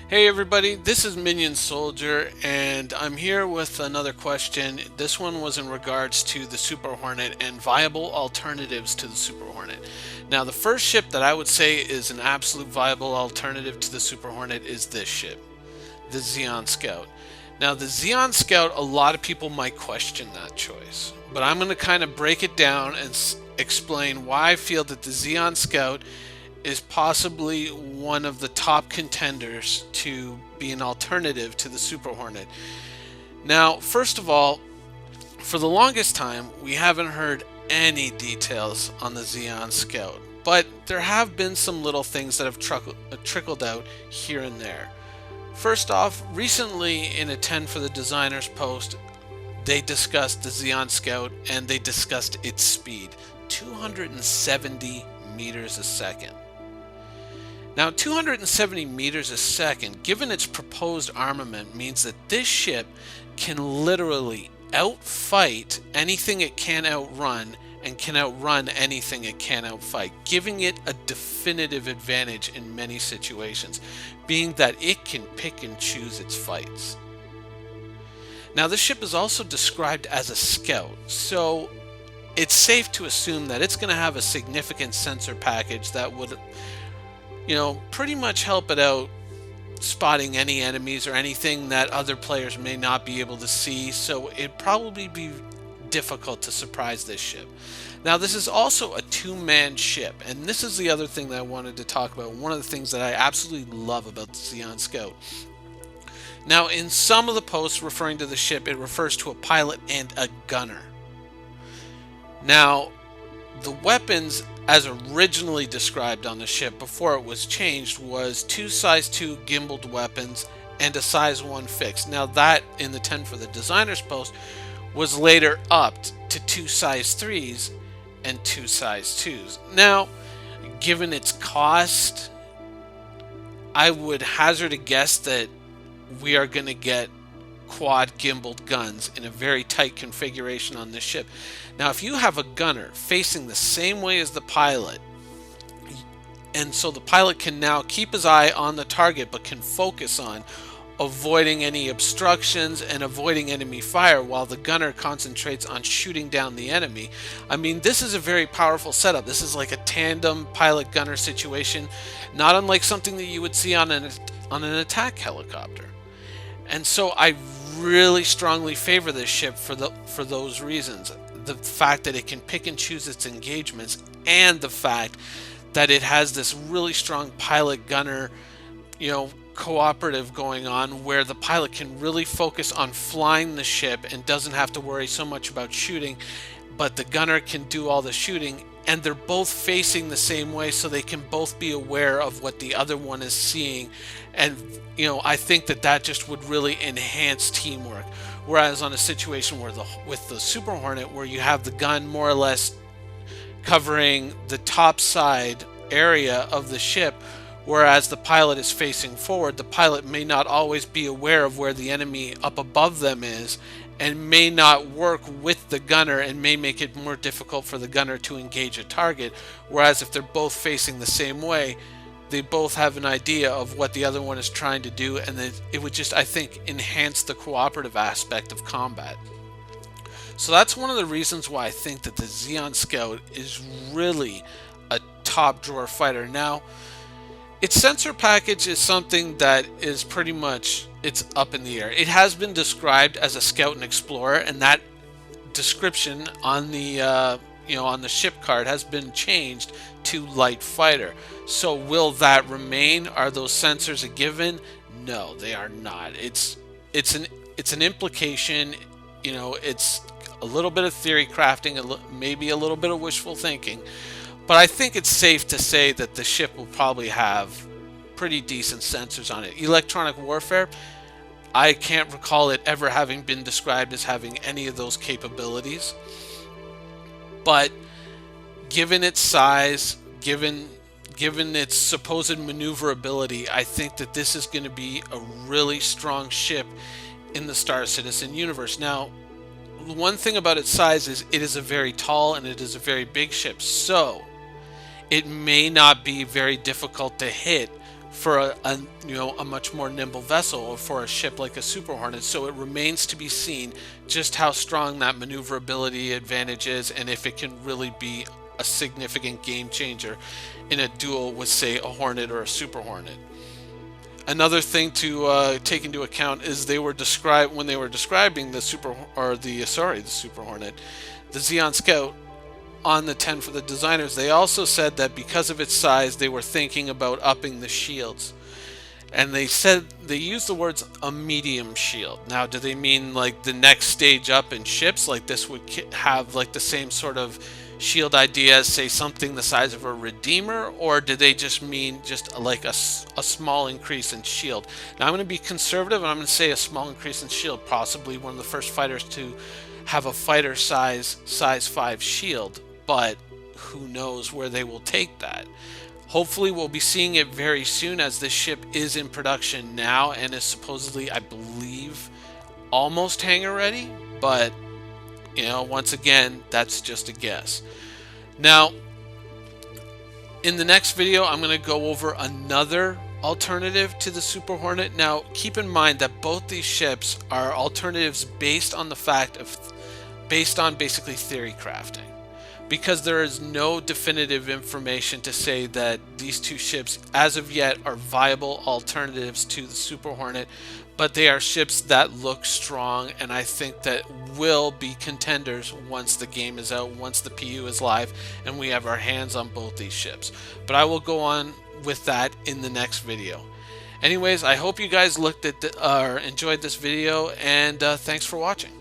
Hey everybody, this is Minion Soldier, and I'm here with another question. This one was in regards to the Super Hornet and viable alternatives to the Super Hornet. Now, the first ship that I would say is an absolute viable alternative to the Super Hornet is this ship, the Xi'an Scout. Now, the Xi'an Scout, a lot of people might question that choice, but I'm going to kind of break it down and explain why I feel that the Xi'an Scout is possibly one of the top contenders to be an alternative to the Super Hornet. Now, first of all, for the longest time, we haven't heard any details on the Xi'an Scout, but there have been some little things that have trickled out here and there. First off, recently in a 10 for the Designers post, they discussed the Xi'an Scout and they discussed its speed, 270 meters a second. Now, 270 meters a second, given its proposed armament, means that this ship can literally outfight anything it can outrun and can outrun anything it can outfight, giving it a definitive advantage in many situations, being that it can pick and choose its fights. Now, this ship is also described as a scout, so it's safe to assume that it's going to have a significant sensor package that would pretty much help it out spotting any enemies or anything that other players may not be able to see, so it'd probably be difficult to surprise this ship. Now, this is also a two-man ship, and this is the other thing that I wanted to talk about, one of the things that I absolutely love about the Xi'an Scout. Now, in some of the posts referring to the ship, it refers to a pilot and a gunner. Now, the weapons as originally described on the ship before it was changed was two size 2 gimbaled weapons and a size 1 fixed. Now that in the 10 for the Designers post was later upped to two size 3s and two size 2s. Now, given its cost, I would hazard a guess that we are going to get quad gimbaled guns in a very tight configuration on this ship. Now, if you have a gunner facing the same way as the pilot, and so the pilot can now keep his eye on the target but can focus on avoiding any obstructions and avoiding enemy fire while the gunner concentrates on shooting down the enemy. I mean, this is a very powerful setup. This is like a tandem pilot-gunner situation, not unlike something that you would see on an attack helicopter. And so I really strongly favor this ship for those reasons. The fact that it can pick and choose its engagements, and the fact that it has this really strong pilot-gunner, cooperative going on, where the pilot can really focus on flying the ship and doesn't have to worry so much about shooting, but the gunner can do all the shooting, and they're both facing the same way, so they can both be aware of what the other one is seeing. And I think that just would really enhance teamwork. Whereas on a situation where with the Super Hornet, where you have the gun more or less covering the top side area of the ship, whereas the pilot is facing forward, the pilot may not always be aware of where the enemy up above them is, and may not work with the gunner, and may make it more difficult for the gunner to engage a target. Whereas if they're both facing the same way, they both have an idea of what the other one is trying to do, and then it would just, I think, enhance the cooperative aspect of combat. So that's one of the reasons why I think that the Xi'an Scout is really a top drawer fighter. Now, its sensor package is something that is pretty much, it's up in the air. It has been described as a scout and explorer, and that description on the on the ship card has been changed to light fighter. So will that remain? Are those sensors a given? No, they are not. It's an implication. It's a little bit of theory crafting, maybe a little bit of wishful thinking. But I think it's safe to say that the ship will probably have pretty decent sensors on it. Electronic warfare, I can't recall it ever having been described as having any of those capabilities. But given its size, given its supposed maneuverability, I think that this is going to be a really strong ship in the Star Citizen universe. Now, one thing about its size is it is a very tall and it is a very big ship, so it may not be very difficult to hit for a much more nimble vessel, or for a ship like a Super Hornet. So it remains to be seen just how strong that maneuverability advantage is, and if it can really be a significant game changer in a duel with, say, a Hornet or a Super Hornet. Another thing to take into account is when they were describing the Super Hornet, the Xi'an Scout, on the 10 for the designers, they also said that because of its size, they were thinking about upping the shields. And they used the words a medium shield. Now, do they mean like the next stage up in ships? Like this would have like the same sort of shield idea as, say, something the size of a Redeemer? Or do they just mean just like a small increase in shield? Now, I'm going to be conservative and I'm going to say a small increase in shield. Possibly one of the first fighters to have a fighter size 5 shield. But who knows where they will take that. Hopefully we'll be seeing it very soon, as this ship is in production now and is supposedly, I believe, almost hangar ready. But, once again, that's just a guess. Now, in the next video, I'm going to go over another alternative to the Super Hornet. Now, keep in mind that both these ships are alternatives based on basically theory crafting, because there is no definitive information to say that these two ships as of yet are viable alternatives to the Super Hornet, but they are ships that look strong, and I think that will be contenders once the game is out, once the PU is live, and we have our hands on both these ships. But I will go on with that in the next video. Anyways, I hope you guys enjoyed this video, and thanks for watching.